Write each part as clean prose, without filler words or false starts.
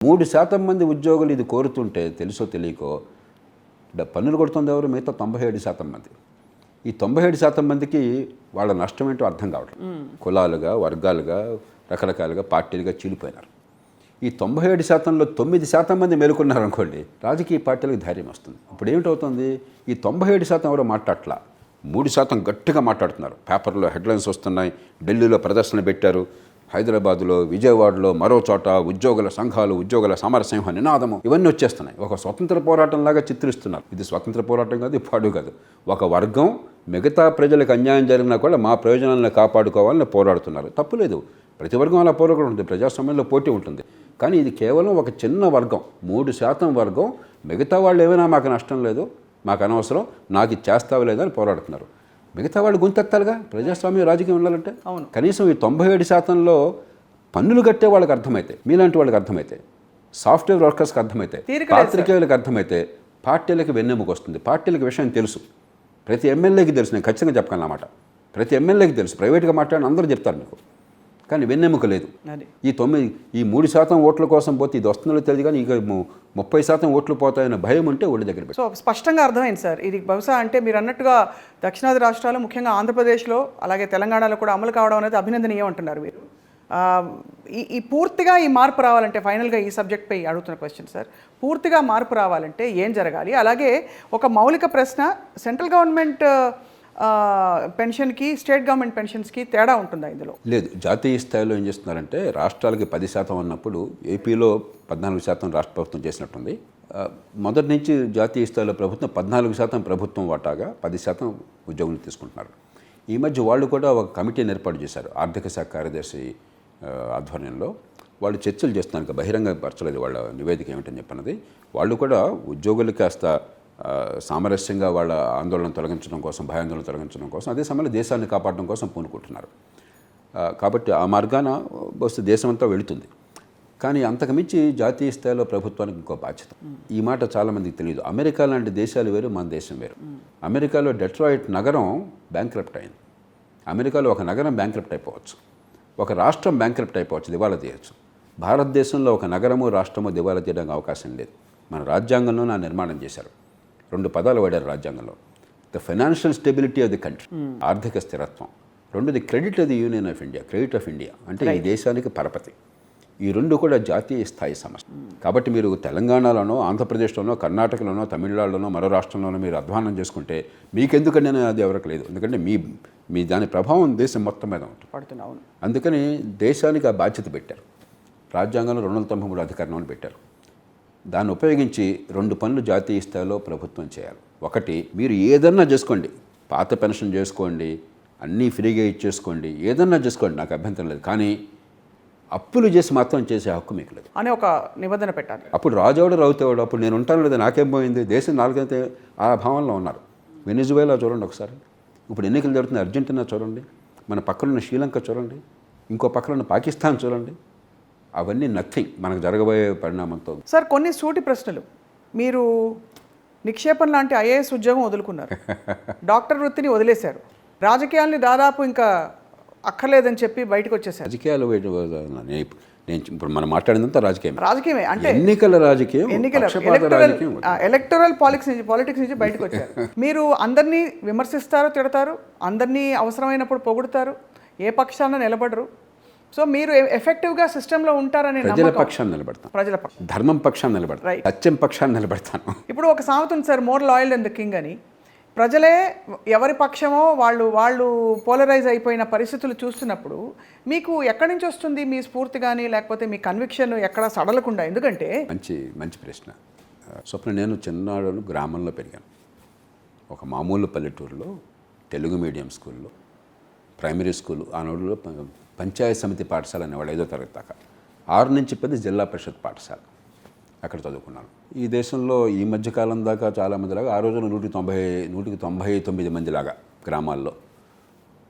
3% మంది ఉద్యోగులు ఇది కోరుతుంటే తెలుసో తెలియకో పన్నులు కొడుతుంది ఎవరు? మిగతా 97% మంది. ఈ 97% మందికి వాళ్ళ నష్టం ఏంటో అర్థం కావట్లేదు. కులాలుగా, వర్గాలుగా, రకరకాలుగా పార్టీలుగా చీలిపోయినారు. ఈ 97%లో 9% మంది మేలుకున్నారు అనుకోండి, రాజకీయ పార్టీలకు ధైర్యం వస్తుంది. ఇప్పుడు ఏమిటవుతుంది? ఈ 97% ఎవరో మాట్లాడట్లా, 3% గట్టిగా మాట్లాడుతున్నారు. పేపర్లో హెడ్లైన్స్ వస్తున్నాయి. ఢిల్లీలో ప్రదర్శన పెట్టారు, హైదరాబాదులో, విజయవాడలో, మరో చోట ఉద్యోగుల సంఘాలు, ఉద్యోగుల సమరసింహ నినాదము, ఇవన్నీ వచ్చేస్తున్నాయి. ఒక స్వతంత్ర పోరాటంలాగా చిత్రిస్తున్నారు. ఇది స్వతంత్ర పోరాటం కాదు, పాడు కాదు. ఒక వర్గం మిగతా ప్రజలకు అన్యాయం జరిగినా కూడా మా ప్రయోజనాలను కాపాడుకోవాలని పోరాడుతున్నారు. తప్పులేదు, ప్రతి వర్గం అలా పోరాడుతుంది, ప్రజాస్వామ్యంలో పోటీ ఉంటుంది. కానీ ఇది కేవలం ఒక చిన్న వర్గం, 3% వర్గం, మిగతా వాళ్ళు ఏమైనా మాకు నష్టం లేదు, మాకు అనవసరం, నాకు ఇది చేస్తావు లేదని పోరాడుతున్నారు. మిగతా వాళ్ళు గొంతెత్తాలిగా ప్రజాస్వామ్యం రాజకీయం ఉండాలంటే. కనీసం ఈ 97%లో పన్నులు కట్టే వాళ్ళకి అర్థమైతే, మీలాంటి వాళ్ళకి అర్థమైతే, సాఫ్ట్వేర్ వర్కర్స్కి అర్థమైతే, పాత్రికేయులకు అర్థమైతే, పార్టీలకు వెన్నెముక వస్తుంది. పార్టీలకు విషయం తెలుసు, ప్రతి ఎమ్మెల్యేకి తెలుసు. నేను ఖచ్చితంగా చెప్పగలను అన్నమాట. ప్రతి ఎమ్మెల్యేకి తెలుసు, ప్రైవేట్గా మాట్లాడిన అందరూ చెప్తారు మీకు. కానీ వెన్నెముక లేదు. ఈ 3% ఓట్ల కోసం పోతే ఇది వస్తుందో తెలియదు, కానీ ఇక 30% ఓట్లు పోతాయన్న భయం ఉంటే ఒళ్ళు దగ్గర పెట్టి. సో స్పష్టంగా అర్థమైంది సార్. ఇది బహుశా అంటే మీరు అన్నట్టుగా దక్షిణాది రాష్ట్రాలు, ముఖ్యంగా ఆంధ్రప్రదేశ్లో, అలాగే తెలంగాణలో కూడా అమలు కావడం అనేది అభినందనీయం అంటున్నారు మీరు. ఈ పూర్తిగా ఈ మార్పు రావాలంటే, ఫైనల్గా ఈ సబ్జెక్ట్పై అడుగుతున్న క్వశ్చన్ సార్, పూర్తిగా మార్పు రావాలంటే ఏం జరగాలి? అలాగే ఒక మౌలిక ప్రశ్న, సెంట్రల్ గవర్నమెంట్ పెన్షన్కి స్టేట్ గవర్నమెంట్ పెన్షన్స్కి తేడా ఉంటుందా ఇందులో? లేదు. జాతీయ స్థాయిలో ఏం చేస్తున్నారంటే, రాష్ట్రాలకి 10% ఉన్నప్పుడు ఏపీలో 14% రాష్ట్ర ప్రభుత్వం చేసినట్టుంది. మొదటి నుంచి జాతీయ స్థాయిలో ప్రభుత్వం 14% ప్రభుత్వం వాటాగా 10% ఉద్యోగులు తీసుకుంటున్నారు. ఈ మధ్య వాళ్ళు కూడా ఒక కమిటీని ఏర్పాటు చేశారు, ఆర్థిక శాఖ కార్యదర్శి ఆధ్వర్యంలో. వాళ్ళు చర్చలు చేస్తున్నారు, బహిరంగ పరచలేదు వాళ్ళ నివేదిక ఏమిటని చెప్పినది. వాళ్ళు కూడా ఉద్యోగులు కాస్త సామరస్యంగా వాళ్ళ ఆందోళన తొలగించడం కోసం, భయాందోళన తొలగించడం కోసం, అదే సమయంలో దేశాన్ని కాపాడడం కోసం పూనుకుంటున్నారు. కాబట్టి ఆ మార్గాన వస్తే దేశం అంతా వెళుతుంది. కానీ అంతకుమించి జాతీయ స్థాయిలో ప్రభుత్వానికి ఇంకో బాధ్యత. ఈ మాట చాలామందికి తెలియదు. అమెరికా లాంటి దేశాలు వేరు, మన దేశం వేరు. అమెరికాలో డెట్రాయిట్ నగరం బ్యాంక్రప్ట్ అయింది. అమెరికాలో ఒక నగరం బ్యాంక్రప్ట్ అయిపోవచ్చు, ఒక రాష్ట్రం బ్యాంక్రప్ట్ అయిపోవచ్చు, దివాలా తీయచ్చు. భారతదేశంలో ఒక నగరము, రాష్ట్రము దివాలా తీయడానికి అవకాశం లేదు. మన రాజ్యాంగంలో నా నిర్మాణం చేశారు. 2 పదాలు వాడారు రాజ్యాంగంలో. The financial stability of the country, ఆర్థిక స్థిరత్వం. రెండోది credit of the union of India, credit of India, అంటే ఈ దేశానికి పరపతి. ఈ 2 కూడా జాతీయ స్థాయి సమస్య. కాబట్టి మీరు తెలంగాణలోనో, ఆంధ్రప్రదేశ్లోనో, కర్ణాటకలోనో, తమిళనాడులోనో, మరో రాష్ట్రంలోనో మీరు అధ్వానం చేసుకుంటే మీకెందుకంటే అది ఎవరికి లేదు. ఎందుకంటే మీ దాని ప్రభావం దేశం మొత్తం మీద ఉంటుంది. అందుకని దేశానికి ఆ బాధ్యత పెట్టారు. రాజ్యాంగంలో 293 అధికరణాలు పెట్టారు. దాన్ని ఉపయోగించి 2 పనులు జాతీయ స్థాయిలో ప్రభుత్వం చేయాలి. ఒకటి, మీరు ఏదన్నా చేసుకోండి, పాత పెన్షన్ చేసుకోండి, అన్నీ ఫ్రీగా ఇచ్చేసుకోండి, ఏదన్నా చేసుకోండి, నాకు అభ్యంతరం లేదు. కానీ అప్పులు చేసి మాత్రం చేసే హక్కు మీకు లేదు అని ఒక నిబంధన పెట్టాలి. అప్పుడు రాజావాడు రౌతేవాడు, అప్పుడు నేను ఉంటాను లేదా, నాకేం పోయింది, దేశం నాలుగైతే ఆ భావనలో ఉన్నారు. వెనిజువేలా చూడండి ఒకసారి, ఇప్పుడు ఎన్నికలు జరుగుతుంది. అర్జెంటీనా చూడండి, మన పక్కనున్న శ్రీలంక చూడండి, ఇంకో పక్కనున్న పాకిస్తాన్ చూడండి. అవన్నీ నథింగ్ మనకు జరగబోయే పరిణామంతో. సార్, కొన్ని సూటి ప్రశ్నలు. మీరు నిక్షేపం లాంటి ఐఏఎస్ ఉద్యోగం వదులుకున్నారు, డాక్టర్ వృత్తిని వదిలేశారు, రాజకీయాల్ని దాదాపు ఇంకా అక్కర్లేదని చెప్పి బయటకు వచ్చేసారు. రాజకీయాలు నేను ఇప్పుడు మనం మాట్లాడినంత రాజకీయమే, అంటే ఎన్నికల రాజకీయం, ఎలక్టరల్ పాలిటిక్స్ నుంచి బయటకు వచ్చారు. మీరు అందరినీ విమర్శిస్తారు, తిడతారు, అందరినీ అవసరమైనప్పుడు పొగుడుతారు, ఏ పక్షాన నిలబడరు. సో మీరు ఎఫెక్టివ్గా సిస్టంలో ఉంటారని ప్రజల పక్షాన్ని నిలబడతాను, ప్రజల పక్షం, ధర్మం పక్షాన్ని నిలబడతాను, సత్యం పక్షాన్ని నిలబడతాను. ఇప్పుడు ఒక సామెత ఉంది sir, more loyal than the king అని. ప్రజలే ఎవరి పక్షమో వాళ్ళు పోలరైజ్ అయిపోయిన పరిస్థితులు చూస్తున్నప్పుడు మీకు ఎక్కడి నుంచి వస్తుంది మీ స్ఫూర్తి కానీ, లేకపోతే మీ కన్విక్షన్ ఎక్కడ సడలకుండా? ఎందుకంటే మంచి ప్రశ్న స్వప్న. నేను చిన్నాడు గ్రామంలో పెరిగాను, ఒక మామూలు పల్లెటూరులో, తెలుగు మీడియం స్కూల్లో, ప్రైమరీ స్కూల్, ఆనాడులో పంచాయత్ సమితి పాఠశాల అనేవాళ్ళు 5వ తరగతి దాకా, 6 నుంచి 10 జిల్లా పరిషత్ పాఠశాల, అక్కడ చదువుకున్నాను. ఈ దేశంలో ఈ మధ్యకాలం దాకా చాలామందిలాగా, ఆ రోజున 199 మందిలాగా గ్రామాల్లో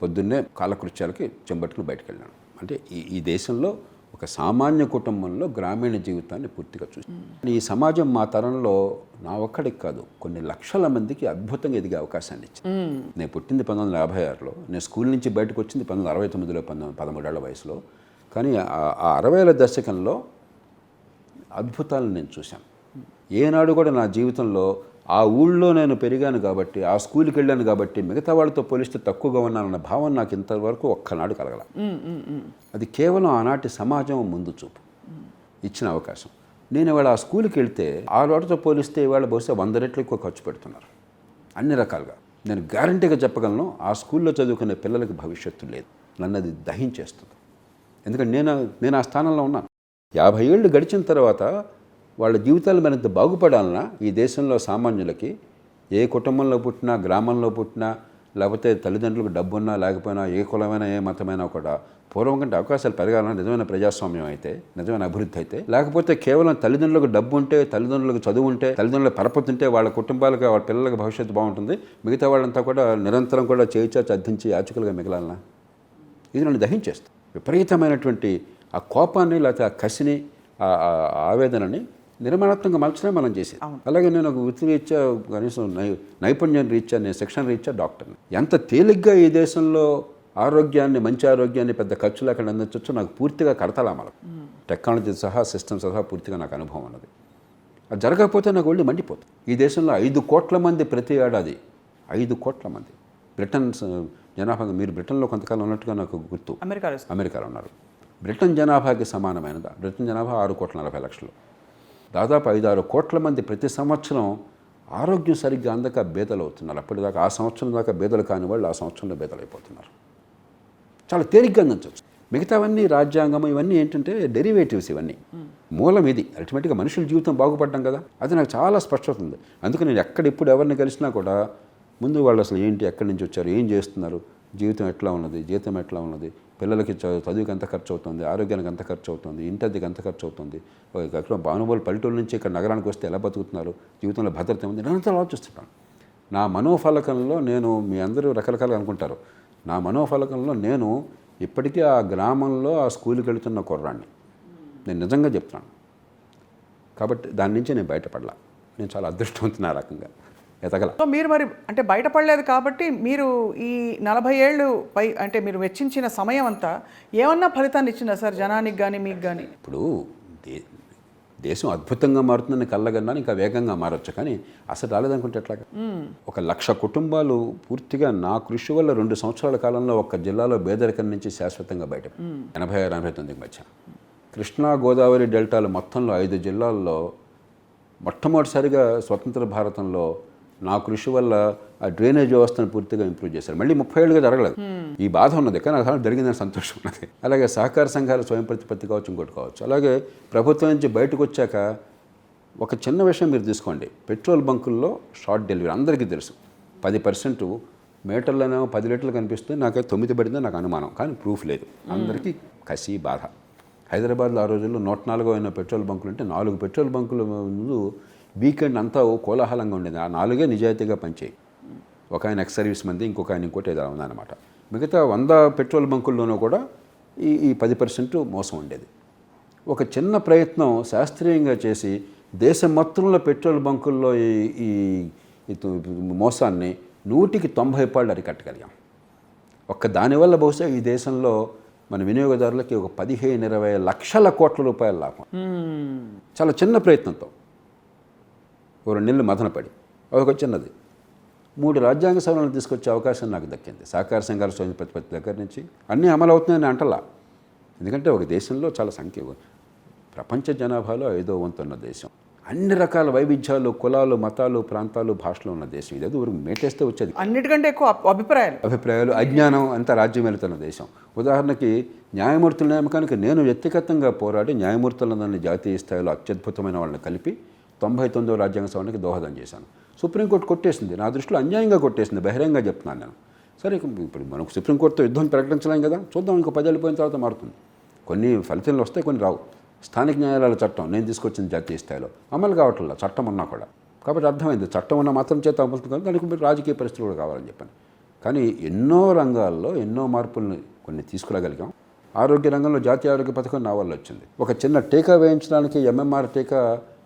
పొద్దున్నే కాలకృత్యాలకి చెంబట్టుకుని బయటకు వెళ్ళాను. అంటే ఈ దేశంలో ఒక సామాన్య కుటుంబంలో గ్రామీణ జీవితాన్ని పూర్తిగా చూసి, ఈ సమాజం మా తరంలో నా ఒక్కడికి కాదు, కొన్ని లక్షల మందికి అద్భుతంగా ఎదిగే అవకాశాన్ని ఇచ్చింది. నేను పుట్టింది 1956లో, నేను స్కూల్ నుంచి బయటకు వచ్చింది 1969లో, 13 ఏళ్ల వయసులో. కానీ ఆ 60ల దశకంలో అద్భుతాలను నేను చూశాను. ఏనాడు కూడా నా జీవితంలో ఆ ఊళ్ళో నేను పెరిగాను కాబట్టి, ఆ స్కూల్కి వెళ్ళాను కాబట్టి మిగతా వాళ్ళతో పోలిస్తే తక్కువగా ఉన్నానన్న భావన నాకు ఇంతవరకు ఒక్కనాడు కలగల. అది కేవలం ఆనాటి సమాజం ముందు చూపు ఇచ్చిన అవకాశం. నేను ఇవాళ ఆ స్కూల్కి వెళ్తే ఆ వాటితో పోలిస్తే ఇవాళ బహుశా 100 రెట్లు ఎక్కువ ఖర్చు పెడుతున్నారు అన్ని రకాలుగా. నేను గ్యారంటీగా చెప్పగలను, ఆ స్కూల్లో చదువుకునే పిల్లలకి భవిష్యత్తు లేదు. నన్ను అది దహించేస్తుంది. ఎందుకంటే నేను ఆ స్థానంలో ఉన్నాను. 50 ఏళ్ళు గడిచిన తర్వాత వాళ్ళ జీవితాలు మరింత బాగుపడాలన్నా ఈ దేశంలో సామాన్యులకి ఏ కుటుంబంలో పుట్టినా, గ్రామంలో పుట్టినా, లేకపోతే తల్లిదండ్రులకు డబ్బున్నా లేకపోయినా, ఏ కులమైనా ఏ మతమైనా కూడా పూర్వం కంటే అవకాశాలు పెరగాలన్నా నిజమైన ప్రజాస్వామ్యం అయితే, నిజమైన అభివృద్ధి అయితే, లేకపోతే కేవలం తల్లిదండ్రులకు డబ్బు ఉంటే, తల్లిదండ్రులకు చదువు ఉంటే, తల్లిదండ్రుల పరపతి ఉంటే వాళ్ళ కుటుంబాలకు వాళ్ళ పిల్లలకి భవిష్యత్తు బాగుంటుంది. మిగతా వాళ్ళంతా కూడా నిరంతరం కూడా చేయిచాచి అర్థించి యాచకులుగా మిగలాలన్నా ఇది నన్ను దహించేస్తుంది. విపరీతమైనటువంటి ఆ కోపాన్ని, లేకపోతే ఆ కసిని, ఆ ఆవేదనని నిర్మాణాత్మకంగా మలచడం మనం చేసేది. అలాగే నేను ఒక వృత్తి రీత్యా కనీసం నైపుణ్యం రీత్యా, నేను శిక్షణ రీత్యా డాక్టర్ని. ఎంత తేలిగ్గా ఈ దేశంలో ఆరోగ్యాన్ని, మంచి ఆరోగ్యాన్ని పెద్ద ఖర్చు లేకుండా అందించవచ్చు నాకు పూర్తిగా కడతలామలం. టెక్నాలజీ సహా, సిస్టమ్ సహా పూర్తిగా నాకు అనుభవం ఉన్నది. అది జరగకపోతే నాకు ఒళ్ళు మండిపోతుంది. ఈ దేశంలో 5 కోట్ల మంది ప్రతి ఏడాది, 5 కోట్ల మంది బ్రిటన్ జనాభాగా, మీరు బ్రిటన్లో కొంతకాలం ఉన్నట్టుగా నాకు గుర్తు, అమెరికాలో ఉన్నారు. బ్రిటన్ జనాభాకి సమానమైనదా? బ్రిటన్ జనాభా 6,40,00,000. దాదాపు 5-6 కోట్ల మంది ప్రతి సంవత్సరం ఆరోగ్యం సరిగ్గా అందక బేదలవుతున్నారు. అప్పటిదాకా ఆ సంవత్సరం దాకా బేదలు కాని వాళ్ళు ఆ సంవత్సరంలో బేదలైపోతున్నారు. చాలా తేలిగ్గా అందించవచ్చు. మిగతావన్నీ రాజ్యాంగం ఇవన్నీ ఏంటంటే డెరివేటివ్స్, ఇవన్నీ మూలం ఇది. అల్టిమేట్గా మనుషుల జీవితం బాగుపడ్డం కదా, అది నాకు చాలా స్పష్టత ఉంది. అందుకే నేను ఎప్పుడు ఎవరిని కలిసినా కూడా ముందు వాళ్ళు అసలు ఏంటి, ఎక్కడి నుంచి వచ్చారు, ఏం చేస్తున్నారు, జీవితం ఎట్లా ఉన్నది, జీతం ఎట్లా ఉన్నది, పిల్లలకి చదువుకి ఎంత ఖర్చు అవుతుంది, ఆరోగ్యానికి ఎంత ఖర్చు అవుతుంది, ఇంటద్దెకి ఎంత ఖర్చు అవుతుంది, అక్కడ భానుభావులు పల్లెటూరు నుంచి ఇక్కడ నగరానికి వస్తే ఎలా బతుకుతున్నారు, జీవితంలో భద్రత ఉంది, నిరంతరం ఆలోచిస్తున్నాను. నా మనోఫలకంలో నేను, మీ అందరూ రకరకాలుగా అనుకుంటారు, నా మనోఫలకంలో నేను ఇప్పటికీ ఆ గ్రామంలో ఆ స్కూల్కి వెళుతున్న కుర్రాన్ని, నేను నిజంగా చెప్తున్నాను. కాబట్టి దాని నుంచి నేను బయటపడలా. నేను చాలా అదృష్టవంతున్నా రకంగా ఎదగల. సో మీరు మరి అంటే బయటపడలేదు కాబట్టి మీరు ఈ 40 ఏళ్ళు పై అంటే మీరు వెచ్చించిన సమయం అంతా ఏమన్నా ఫలితాన్ని ఇచ్చిందా సార్ జనానికి కానీ మీకు కానీ? ఇప్పుడు దేశం అద్భుతంగా మారుతుందని కళ్ళగన్నా ఇంకా వేగంగా మారచ్చు, కానీ అసలు రాలేదనుకుంటే ఎట్లాగా? 1,00,000 కుటుంబాలు పూర్తిగా నా కృషి వల్ల 2 సంవత్సరాల కాలంలో ఒక్క జిల్లాలో పేదరికం నుంచి శాశ్వతంగా బయట 86-89 మధ్య కృష్ణా గోదావరి డెల్టాలు మొత్తంలో 5 జిల్లాల్లో మొట్టమొదటిసారిగా స్వతంత్ర భారతంలో నా కృషి వల్ల ఆ డ్రైనేజ్ వ్యవస్థను పూర్తిగా ఇంప్రూవ్ చేశారు. మళ్ళీ 30 ఏళ్ళుగా జరగలేదు. ఈ బాధ ఉన్నది, కానీ అసలు జరిగిందని సంతోషం ఉన్నది. అలాగే సహకార సంఘాల స్వయం ప్రతిపత్తి కావచ్చు, ఇంకోటి కావచ్చు. అలాగే ప్రభుత్వం నుంచి బయటకు వచ్చాక ఒక చిన్న విషయం మీరు తీసుకోండి, పెట్రోల్ బంకుల్లో షార్ట్ డెలివరీ అందరికీ తెలుసు. 10% మీటర్లోనేమో 10 లీటర్లు కనిపిస్తుంది, నాకైతే 9 పడిందో నాకు అనుమానం, కానీ ప్రూఫ్ లేదు. అందరికీ కసి బాధ. హైదరాబాద్లో ఆ రోజుల్లో 104 అయిన పెట్రోల్ బంకులు ఉంటే 4 పెట్రోల్ బంకుల ముందు వీకెండ్ అంతా కోలాహలంగా ఉండేది. ఆ 4 నిజాయితీగా పనిచేయి. ఒక ఆయన ఎక్స్ సర్వీస్ మంది, ఇంకొక ఆయన ఇంకోటి ఏదో ఉందన్నమాట. మిగతా 100 పెట్రోల్ బంకుల్లోనూ కూడా ఈ 10% మోసం ఉండేది. ఒక చిన్న ప్రయత్నం శాస్త్రీయంగా చేసి దేశం మొత్తంలో పెట్రోల్ బంకుల్లో ఈ మోసాన్ని 100కి 90 పాళ్ళు అరికట్టగలిగాం. దానివల్ల బహుశా ఈ దేశంలో మన వినియోగదారులకి ఒక 15-20 లక్షల కోట్ల రూపాయల లాభం. చాలా చిన్న ప్రయత్నంతో 2 నెలలు మదనపడి ఒక చిన్నది 3 రాజ్యాంగ సవరణలు తీసుకొచ్చే అవకాశం నాకు దక్కింది. సహకార సంఘాల స్వయం ప్రతిపత్తి దగ్గర నుంచి అన్నీ అమలు అవుతున్నాయని అంటలా. ఎందుకంటే ఒక దేశంలో చాలా సంఖ్య, ప్రపంచ జనాభాలో 5వ వంతు ఉన్న దేశం, అన్ని రకాల వైవిధ్యాలు, కులాలు, మతాలు, ప్రాంతాలు, భాషలు ఉన్న దేశం. ఇదేదో ఊరికి మేటేస్తే వచ్చేది. అన్నిటికంటే ఎక్కువ అభిప్రాయాలు, అజ్ఞానం అంతా రాజ్యం వెళుతున్న దేశం. ఉదాహరణకి న్యాయమూర్తుల నియామకానికి నేను వ్యక్తిగతంగా పోరాడి న్యాయమూర్తులందరినీ జాతీయ స్థాయిలో అత్యద్భుతమైన వాళ్ళని కలిపి 99వ రాజ్యాంగ సవరణకి దోహదం చేశాను. సుప్రీంకోర్టు కొట్టేసింది, నా దృష్టిలో అన్యాయంగా కొట్టేసింది, బహిరంగంగా చెప్తున్నాను నేను. సరే, ఇప్పుడు మనకు సుప్రీంకోర్టుతో యుద్ధం ప్రకటించలేం కదా, చూద్దాం, ఇంకో 10 ఏళ్ళు పోయిన తర్వాత మారుతుంది. కొన్ని ఫలితాలు వస్తాయి, కొన్ని రావు. స్థానిక న్యాయాలయాల చట్టం నేను తీసుకొచ్చింది జాతీయ స్థాయిలో అమలు కావట్లేదు, చట్టం ఉన్నా కూడా. కాబట్టి అర్థమైంది, చట్టం ఉన్న మాత్రం చేత అమలు కానీ దానికి రాజకీయ పరిస్థితులు కూడా కావాలని చెప్పాను. కానీ ఎన్నో రంగాల్లో ఎన్నో మార్పులను కొన్ని తీసుకురాగలిగాం. ఆరోగ్య రంగంలో జాతీయ ఆరోగ్య పథకం నా వల్ల వచ్చింది. ఒక చిన్న టీకా వేయించడానికి MMR టీకా,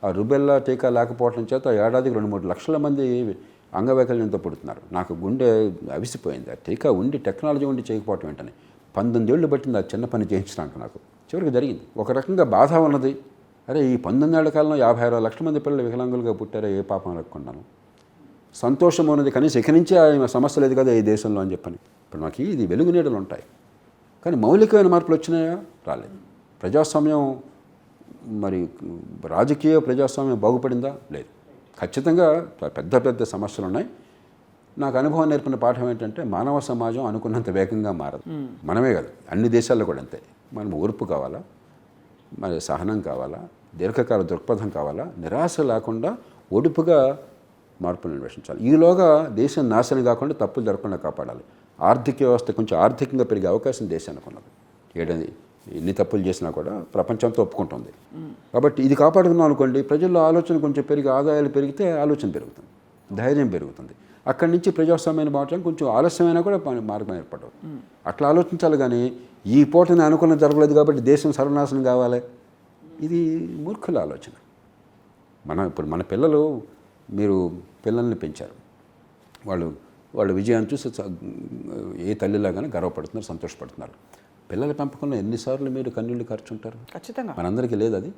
ఆ రుబెల్లా టీకా లేకపోవడం చేత ఏడాదికి 2-3 లక్షల మంది అంగవైకల్యంతో పుడుతున్నారు. నాకు గుండె అవిసిపోయింది. ఆ టీకా ఉండి, టెక్నాలజీ ఉండి చేయకపోవటం ఏంటని 19 ఏళ్ళు పట్టింది ఆ చిన్న పని చేయించడానికి. నాకు చివరికి జరిగింది. ఒక రకంగా బాధ ఉన్నది, అరే ఈ 19 ఏళ్ల కాలంలో 56 లక్షల మంది పిల్లలు వికలాంగులుగా పుట్టారో ఏ పాపం రక్కున్నాను, సంతోషం ఉన్నది కనీసం ఇక నుంచే ఆయన సమస్య లేదు కదా ఈ దేశంలో అని చెప్పని. ఇప్పుడు మాకు ఇది వెలుగు నీడలు ఉంటాయి, కానీ మౌలికమైన మార్పులు వచ్చినాయా? రాలేదు. ప్రజాస్వామ్యం మరి రాజకీయ ప్రజాస్వామ్యం బాగుపడిందా? లేదు. ఖచ్చితంగా పెద్ద పెద్ద సమస్యలు ఉన్నాయి. నాకు అనుభవం నేర్పిన పాఠం ఏంటంటే మానవ సమాజం అనుకున్నంత వేగంగా మారదు. మనమే కాదు, అన్ని దేశాల్లో కూడా అంతే. మనం ఓర్పు కావాలా, మరి సహనం కావాలా, దీర్ఘకాల దృక్పథం కావాలా, నిరాశ లేకుండా ఒడుపుగా మార్పులను అన్వేషించాలి. ఈలోగా దేశం నాశనం కాకుండా తప్పులు జరగకుండా కాపాడాలి. ఆర్థిక వ్యవస్థ కొంచెం ఆర్థికంగా పెరిగే అవకాశం దేశానికి ఉన్నది. ఏడాది ఎన్ని తప్పులు చేసినా కూడా ప్రపంచంతో ఒప్పుకుంటుంది. కాబట్టి ఇది కాపాడుకున్నాం అనుకోండి, ప్రజల్లో ఆలోచన కొంచెం పెరిగి ఆదాయాలు పెరిగితే ఆలోచన పెరుగుతుంది, ధైర్యం పెరుగుతుంది. అక్కడి నుంచి ప్రజాస్వామ్యాన్ని బాగడానికి కొంచెం ఆలస్యమైనా కూడా మార్గం ఏర్పడవు. అట్లా ఆలోచించాలి. కానీ ఈ పూటని అనుకున్న జరగలేదు కాబట్టి దేశం సర్వనాశనం కావాలి, ఇది మూర్ఖుల ఆలోచన. ఇప్పుడు మన పిల్లలు, మీరు పిల్లల్ని పెంచారు, వాళ్ళ విజయాన్ని చూసి ఏ తల్లిలాగానే గర్వపడుతున్నారు, సంతోషపడుతున్నారు. పిల్లల పెంపకంలో ఎన్నిసార్లు మీరు కన్నీళ్లు ఖర్చుంటారు? ఖచ్చితంగా మనందరికీ లేదు అది.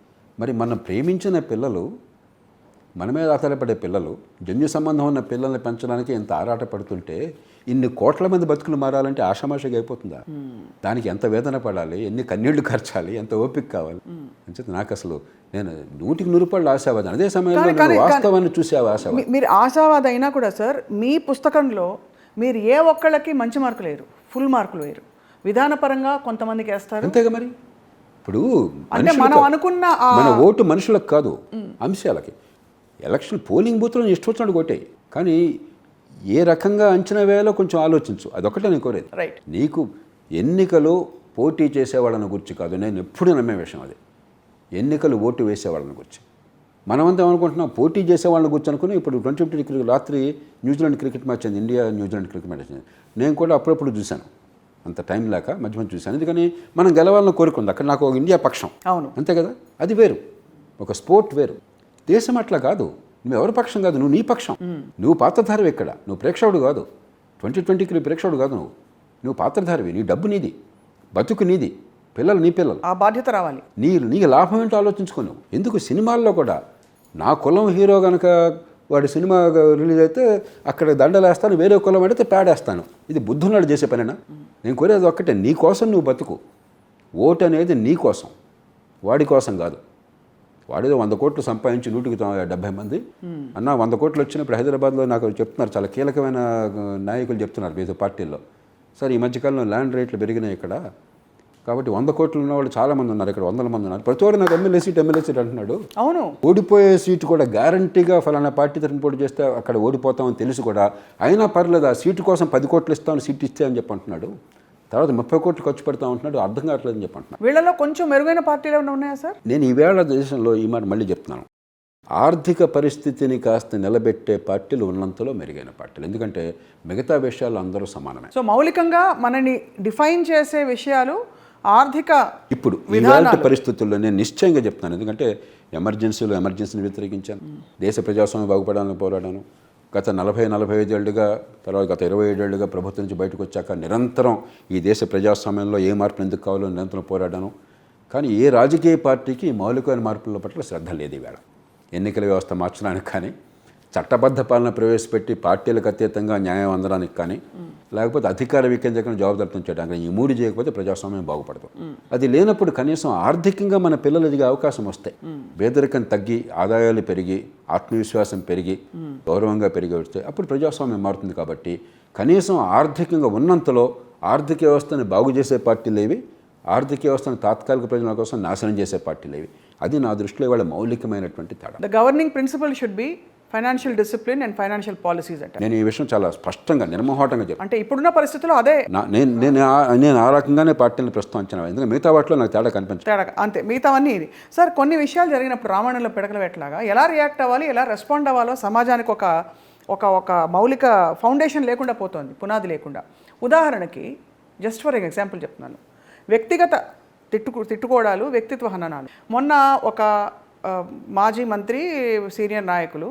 మరి మనం ప్రేమించిన పిల్లలు, మన మీద ఆధారపడే పిల్లలు, జన్యు సంబంధం ఉన్న పిల్లల్ని పెంచడానికి ఎంత ఆరాటపడుతుంటే ఇన్ని కోట్ల మంది బతుకులు మారాలంటే ఆషామాషిగా అయిపోతుందా? దానికి ఎంత వేదన పడాలి, ఎన్ని కన్నీళ్లు ఖర్చాలి, ఎంత ఓపిక కావాలి అని చెప్పి నాకు అసలు నేను 100% ఆశావాదం. అదే సమయంలో వాస్తవాన్ని చూసే ఆశావాదం. మీరు ఆశావాది అయినా కూడా సార్, మీ పుస్తకంలో మీరు ఏ ఒక్కళ్ళకి మంచి మార్కులు వేయరు, ఫుల్ మార్కులు వేయరు. విధానపరంగా కొంతమందికి వేస్తారు. అంతేగా మరి. ఇప్పుడు అంటే మనం అనుకున్న మన ఓటు మనుషులకు కాదు, అంశాలకి. ఎలక్షన్ పోలింగ్ బూత్లో ఇష్టం వచ్చినట్టు కొట్టాయి, కానీ ఏ రకంగా అంచనా వేయాలో కొంచెం ఆలోచించు. అదొక్కటే నేను కోరేది. రైట్. నీకు ఎన్నికలు పోటీ చేసేవాళ్ళని గురించి కాదు, నేను ఎప్పుడు నమ్మే విషయం అది. ఎన్నికలు ఓటు వేసేవాళ్ళని గురించి. మనమంతా ఏమనుకుంటున్నాం, పోటీ చేసేవాళ్ళని గురించి అనుకుని. ఇప్పుడు 2020 క్రికెట్ రాత్రి న్యూజిలాండ్ క్రికెట్ మ్యాచ్ అయింది, ఇండియా న్యూజిలాండ్ క్రికెట్ మ్యాచ్ అయింది. నేను కూడా అప్పుడప్పుడు చూశాను, అంత టైం లేక మధ్య మధ్య చూశాను. ఎందుకని మనం గెలవాలని కోరుకుంది. అక్కడ నాకు ఒక ఇండియా పక్షం. అవును, అంతే కదా. అది వేరు, ఒక స్పోర్ట్ వేరు. దేశం అట్లా కాదు. నువ్వు ఎవరి పక్షం కాదు, నువ్వు నీ పక్షం. నువ్వు పాత్రధారివి. ఇక్కడ నువ్వు ప్రేక్షకుడు కాదు. 2020కి ప్రేక్షకుడు కాదు. నువ్వు పాత్రధారివి. నీ డబ్బు నీది, బతుకు నీది, పిల్లలు నీ పిల్లలు. ఆ బాధ్యత రావాలి. నీకు లాభం ఏంటో ఆలోచించుకోను. ఎందుకు సినిమాల్లో కూడా నా కులం హీరో కనుక వాడి సినిమా రిలీజ్ అయితే అక్కడ దండలేస్తాను, వేరే కులం అడిగితే పేడేస్తాను. ఇది బుద్ధున్నాడు చేసే పనేనా? నేను కోరేది ఒక్కటే, నీ కోసం నువ్వు బతుకు. ఓటు అనేది నీ కోసం, వాడి కోసం కాదు. వాడేదో 100 కోట్లు సంపాదించి 170 మంది అన్న 100 కోట్లు వచ్చినప్పుడు హైదరాబాద్లో నాకు చెప్తున్నారు, చాలా కీలకమైన నాయకులు చెప్తున్నారు వివిధ పార్టీల్లో, సార్ ఈ మధ్యకాలంలో ల్యాండ్ రేట్లు పెరిగినాయి ఇక్కడ, కాబట్టి 100 కోట్లు ఉన్న వాళ్ళు చాలామంది ఉన్నారు, ఇక్కడ 100 మంది ఉన్నారు. ప్రతి ఒక్కరు నాకు ఎమ్మెల్యే సీట్ అంటున్నాడు. అవును, ఓడిపోయే సీటు కూడా గ్యారంటీగా ఫలానా పార్టీ తరఫున పోటీ చేస్తే అక్కడ ఓడిపోతామని తెలుసు కూడా, అయినా పర్లేదు ఆ సీటు కోసం 10 కోట్లు ఇస్తామని సీట్ ఇస్తే అని చెప్పి అంటున్నాడు. తర్వాత 30 కోట్లు ఖర్చు పెడతా ఉంటున్నాడు, అర్థం కావట్లేదని చెప్పి అంటున్నాడు. వీళ్ళలో కొంచెం మెరుగైన పార్టీలు ఏమైనా ఉన్నాయా సార్? నేను ఈవేళ దేశంలో ఈ మాట మళ్ళీ చెప్తున్నాను, ఆర్థిక పరిస్థితిని కాస్త నిలబెట్టే పార్టీలు ఉన్నంతలో మెరుగైన పార్టీలు. ఎందుకంటే మిగతా విషయాలు అందరూ సమానమే. సో మౌలికంగా మనని డిఫైన్ చేసే విషయాలు ఆర్థిక. ఇప్పుడు ఇలాంటి పరిస్థితుల్లో నేను నిశ్చయంగా చెప్తాను, ఎందుకంటే ఎమర్జెన్సీని వ్యతిరేకించాను, దేశ ప్రజాస్వామ్యం బాగుపడాలని పోరాడాను. గత 40-45 ఏళ్ళుగా, తర్వాత గత 27 ఏళ్ళుగా ప్రభుత్వం నుంచి బయటకు వచ్చాక నిరంతరం ఈ దేశ ప్రజాస్వామ్యంలో ఏ మార్పులు ఎందుకు కావాలో నిరంతరం పోరాడాను. కానీ ఏ రాజకీయ పార్టీకి మౌలికమైన మార్పుల పట్ల శ్రద్ధ లేదు ఈవేళ. ఎన్నికల వ్యవస్థ మార్చడానికి కానీ, చట్టబద్ధ పాలన ప్రవేశపెట్టి పార్టీలకు అతీతంగా న్యాయం అందడానికి కానీ, లేకపోతే అధికార వికేంద్రీకరణ జవాబుదారిత్వం చేయడానికి, ఈ 3 చేయకపోతే ప్రజాస్వామ్యం బాగుపడదు. అది లేనప్పుడు కనీసం ఆర్థికంగా మన పిల్లలు ఎదిగే అవకాశం వస్తాయి. పేదరికం తగ్గి, ఆదాయాలు పెరిగి, ఆత్మవిశ్వాసం పెరిగి, గౌరవంగా పెరిగి వస్తే అప్పుడు ప్రజాస్వామ్యం మారుతుంది. కాబట్టి కనీసం ఆర్థికంగా ఉన్నంతలో ఆర్థిక వ్యవస్థను బాగు చేసే పార్టీలేవి, ఆర్థిక వ్యవస్థను తాత్కాలిక ప్రయోజనాల కోసం నాశనం చేసే పార్టీలేవి. అది నా దృష్టిలో ఇవాళ మౌలికమైనటువంటి తేడా. The governing principle should be financial discipline and financial policies అంటే. నేను ఈ విషయం చాలా స్పష్టంగా నిర్మోహటంగా చెప్పాను. అంటే ఇప్పుడున్న పరిస్థితుల్లో అదే నేను ఆ రకంగానే పార్టీని ప్రస్తుతం ఎందుకంటే మిగతా వాటిలో నాకు తేడా కనిపించదు. అంతే, మిగతావన్నీ ఇది. సార్, కొన్ని విషయాలు జరిగినప్పుడు రామాయణంలో పిడకలు పెట్టలాగా ఎలా రియాక్ట్ అవ్వాలి, ఎలా రెస్పాండ్ అవ్వాలో సమాజానికి ఒక మౌలిక ఫౌండేషన్ లేకుండా పోతుంది, పునాది లేకుండా. ఉదాహరణకి జస్ట్ ఫర్ ఎగ్జాంపుల్ చెప్తున్నాను, వ్యక్తిగత తిట్టుకోవడాలు, వ్యక్తిత్వ హననాలు. మొన్న ఒక మాజీ మంత్రి, సీనియర్ నాయకులు,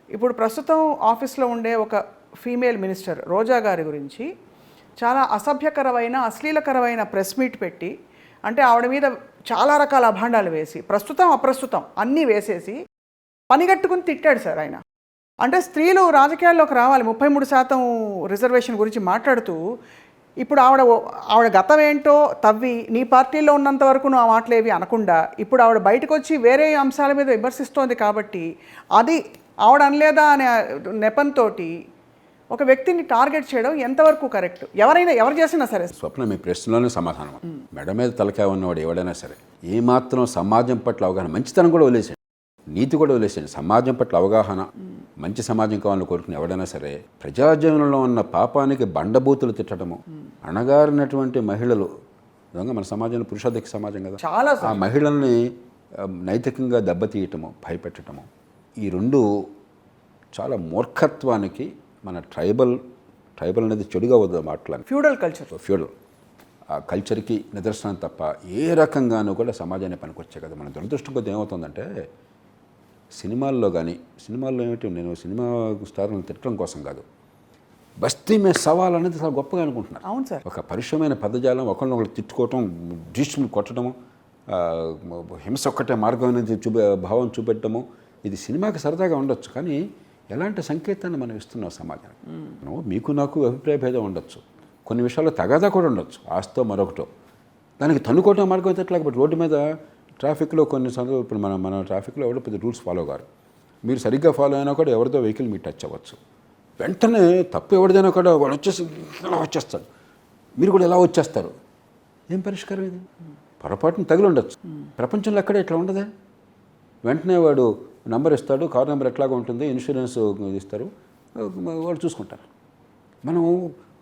ఇప్పుడు ప్రస్తుతం ఆఫీస్లో ఉండే ఒక ఫీమేల్ మినిస్టర్ రోజా గారి గురించి చాలా అసభ్యకరమైన, అశ్లీలకరమైన ప్రెస్ మీట్ పెట్టి, అంటే ఆవిడ మీద చాలా రకాల అభాండాలు వేసి ప్రస్తుతం అప్రస్తుతం అన్నీ వేసేసి పనిగట్టుకుని తిట్టాడు సార్ ఆయన. అంటే స్త్రీలు రాజకీయాల్లోకి రావాలి 33% రిజర్వేషన్ గురించి మాట్లాడుతూ ఇప్పుడు ఆవిడ గతం ఏంటో తవ్వి నీ పార్టీలో ఉన్నంత వరకు నువ్వు ఆ మాటలేవి అనకుండా ఇప్పుడు ఆవిడ బయటకు వచ్చి వేరే అంశాల మీద విమర్శిస్తోంది కాబట్టి అది ఆవిడ అనలేదా అనే నెపంతో ఒక వ్యక్తిని టార్గెట్ చేయడం ఎంతవరకు కరెక్ట్? ఎవరు చేసినా సరే. స్వప్న మీ ప్రశ్నలోనే సమాధానం. మెడ మీద తలకాయ ఉన్నవాడు ఎవడైనా సరే ఏమాత్రం సమాజం పట్ల అవగాహన, మంచితనం కూడా వదిలేసాడు, నీతి కూడా వదిలేసాడు, సమాజం పట్ల అవగాహన, మంచి సమాజం కావాలని కోరుకుని ఎవడైనా సరే ప్రజాజీవనంలో ఉన్న పాపానికి బండబూతులు తిట్టడము, అణగారినటువంటి మహిళలు, నిజంగా మన సమాజంలో పురుషాధిక సమాజం కదా, చాలా ఆ మహిళల్ని నైతికంగా దెబ్బతీయటము, భయపెట్టడము, ఈ రెండు చాలా మూర్ఖత్వానికి, మన ట్రైబల్ అనేది చెడుగా వద్ద మాట్లాడి ఫ్యూడల్ ఆ కల్చర్కి నిదర్శనం తప్ప ఏ రకంగానూ కూడా సమాజాన్ని పనికొచ్చే కదా. మన దురదృష్టం కొద్దిగా ఏమవుతుందంటే సినిమాల్లో ఏమిటి, నేను సినిమా స్టార్లను తిట్టడం కోసం కాదు, బస్తీ మే సవాల్ అనేది చాలా గొప్పగా అనుకుంటున్నారు. అవును సార్. ఒక పరుషమైన పదజాలం, ఒకరినొకరు తిట్టుకోవటం, డిస్టులు కొట్టడము, హింస ఒక్కటే మార్గం అనేది భావం చూపెట్టడము, ఇది సినిమాకి సరదాగా ఉండొచ్చు, కానీ ఎలాంటి సంకేతాన్ని మనం ఇస్తున్నాం సమాజానికి? మీకు నాకు అభిప్రాయ భేదం ఉండొచ్చు, కొన్ని విషయాల్లో తగాదా కూడా ఉండొచ్చు, ఆస్తో మరొకటో, దానికి తన్నుకోవటం మార్గం అయితే ఎట్లా? బట్ రోడ్డు మీద ట్రాఫిక్లో కొన్నిసార్లు ఇప్పుడు మన ట్రాఫిక్లో ఎవరో పెద్ద రూల్స్ ఫాలో కారు, మీరు సరిగ్గా ఫాలో అయినా కూడా ఎవరిదో వెహికల్ మీరు టచ్ అవ్వచ్చు, వెంటనే తప్పు ఎవరిదైనా కూడా వాడు వచ్చేసి ఇలా వచ్చేస్తాడు, మీరు కూడా ఎలా వచ్చేస్తారు? ఏం పరిష్కారం ఇది? పొరపాటున తగిలి ఉండొచ్చు, ప్రపంచంలో ఎక్కడ ఇట్లా ఉండదే. వెంటనే వాడు నంబర్ ఇస్తాడు, కారు నెంబర్ ఎట్లాగా ఉంటుంది, ఇన్సూరెన్స్ ఇస్తారు, వాళ్ళు చూసుకుంటారు. మనం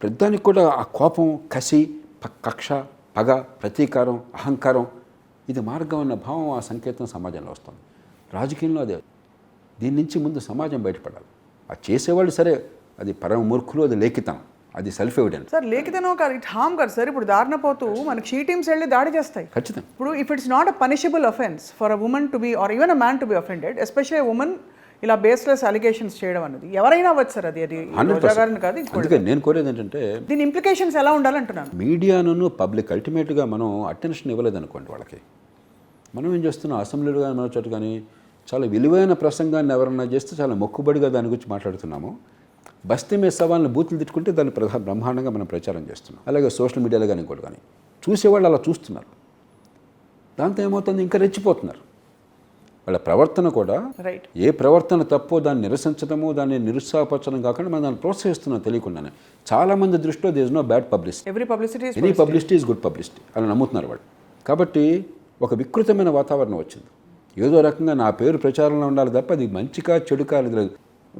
ప్రతిదానికి కూడా ఆ కోపం, కసి, కక్ష, పగ, ప్రతీకారం, అహంకారం, ఇది మార్గం అన్న భావం, ఆ సంకేతం సమాజంలో వస్తుంది. రాజకీయంలో అదే. దీని నుంచి ముందు సమాజం బయటపడాలి. అది చేసేవాళ్ళు సరే, అది పరమ మూర్ఖులు, అది లేఖితనం, అది సెల్ఫ్ ఎవిడెన్స్. సార్ లేఖితనం కాదు, ఇట్ హామ్ కాదు సార్. ఇప్పుడు దారిన పోతూ మనకి షీ టీమ్స్ వెళ్ళి దాడి చేస్తాయి. ఖచ్చితంగా. ఇప్పుడు if it's not a punishable offence for a woman to be or even a man to be offended, especially women ఇలా బేస్లెస్ అలిగేషన్స్ చేయడం అనేది ఎవరైనా అవ్వచ్చు సార్. అది 100% కాదు. అందుకే నేను కోరేది ఏంటంటే దీని ఇంప్లికేషన్స్ ఎలా ఉండాలంటున్నాను. మీడియాను పబ్లిక్ అల్టిమేట్గా మనం అటెన్షన్ ఇవ్వలేదనుకోండి వాళ్ళకి, మనం ఏం చేస్తున్నాం, అసెంబ్లీలో కానీ మన చోట కానీ చాలా విలువైన ప్రసంగాన్ని ఎవరన్నా చేస్తే చాలా మొక్కుబడిగా దాని గురించి మాట్లాడుతున్నాము. బస్తీ మీద సవాళ్ళని బూతులు తిట్టుకుంటే దాన్ని బ్రహ్మాండంగా మనం ప్రచారం చేస్తున్నాం. అలాగే సోషల్ మీడియాలో కానీ ఇంకోటి కానీ చూసేవాళ్ళు అలా చూస్తున్నారు, దాంతో ఏమవుతుంది, ఇంకా రెచ్చిపోతున్నారు. వాళ్ళ ప్రవర్తన కూడా ఏ ప్రవర్తన తప్పో దాన్ని నిరసించడము, దాన్ని నిరుత్సాహపరచడం కాకుండా మనం దాన్ని ప్రోత్సహిస్తున్నాం తెలియకుండానే. చాలామంది దృష్టిలో there is no bad publicity, any publicity is good publicity అలా నమ్ముతున్నారు వాళ్ళు. కాబట్టి ఒక వికృతమైన వాతావరణం వచ్చింది. ఏదో రకంగా నా పేరు ప్రచారంలో ఉండాలి తప్ప అది మంచిగా చెడుకా లేదు.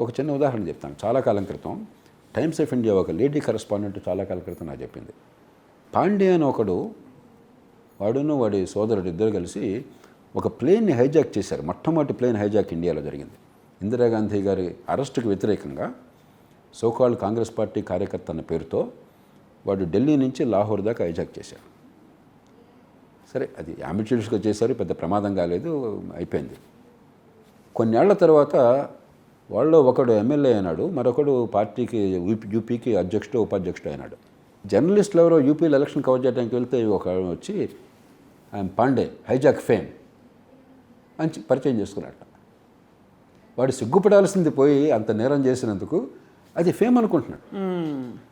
ఒక చిన్న ఉదాహరణ చెప్తాను. చాలా కాలం క్రితం టైమ్స్ ఆఫ్ ఇండియా ఒక లేడీ కరెస్పాండెంట్ చాలా కాలం క్రితం నాకు చెప్పింది, పాండే అని ఒకడు, వాడును వాడి సోదరుడు ఇద్దరు కలిసి ఒక ప్లేన్ని హైజాక్ చేశారు. మొట్టమొదటి ప్లేన్ హైజాక్ ఇండియాలో జరిగింది. ఇందిరాగాంధీ గారి అరెస్టుకు వ్యతిరేకంగా సోకాల్డ్ కాంగ్రెస్ పార్టీ కార్యకర్త అన్న పేరుతో వాడు ఢిల్లీ నుంచి లాహోర్ దాకా హైజాక్ చేశారు. సరే, అది అమిట్యూడ్స్గా చేశారు, పెద్ద ప్రమాదం కాలేదు, అయిపోయింది. కొన్నేళ్ల తర్వాత వాళ్ళు ఒకడు ఎమ్మెల్యే అయినాడు, మరొకడు పార్టీకి యూపీకి అధ్యక్షుడు ఉపాధ్యక్షుడు అయినాడు. జర్నలిస్టులు ఎవరో యూపీలో ఎలక్షన్ కవర్ చేయడానికి వెళ్తే ఒక వచ్చి ఐఎమ్ పాండే హైజాక్ ఫేమ్ అని పరిచయం చేసుకున్నట్ట. వాడు సిగ్గుపడాల్సింది పోయి అంత నేరం చేసినందుకు అది ఫేమ్ అనుకుంటున్నాడు.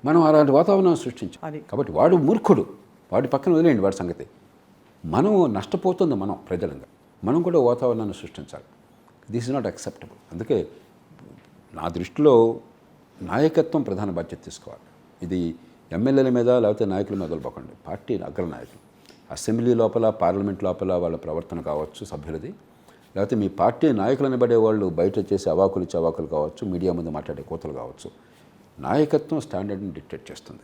మనం అలాంటి వాతావరణం సృష్టించాం. కాబట్టి వాడు మూర్ఖుడు, వాడి పక్కన వదిలేయండి వాడి సంగతి. మనం నష్టపోతుంది, మనం ప్రజలంగా మనం కూడా వాతావరణాన్ని సృష్టించాలి. This is not acceptable. అందుకే నా దృష్టిలో నాయకత్వం ప్రధాన బాధ్యత తీసుకోవాలి. ఇది ఎమ్మెల్యేల మీద లేకపోతే నాయకుల మీద వదలపోకండి. పార్టీ అగ్రనాయకులు అసెంబ్లీ లోపల, పార్లమెంట్ లోపల వాళ్ళ ప్రవర్తన కావచ్చు సభ్యులది, లేకపోతే మీ పార్టీ నాయకులు అనబడే వాళ్ళు బయట చేసే అవాకులు కావచ్చు, మీడియా ముందు మాట్లాడే కోతలు కావచ్చు, నాయకత్వం స్టాండర్డ్ని డిక్టేట్ చేస్తుంది.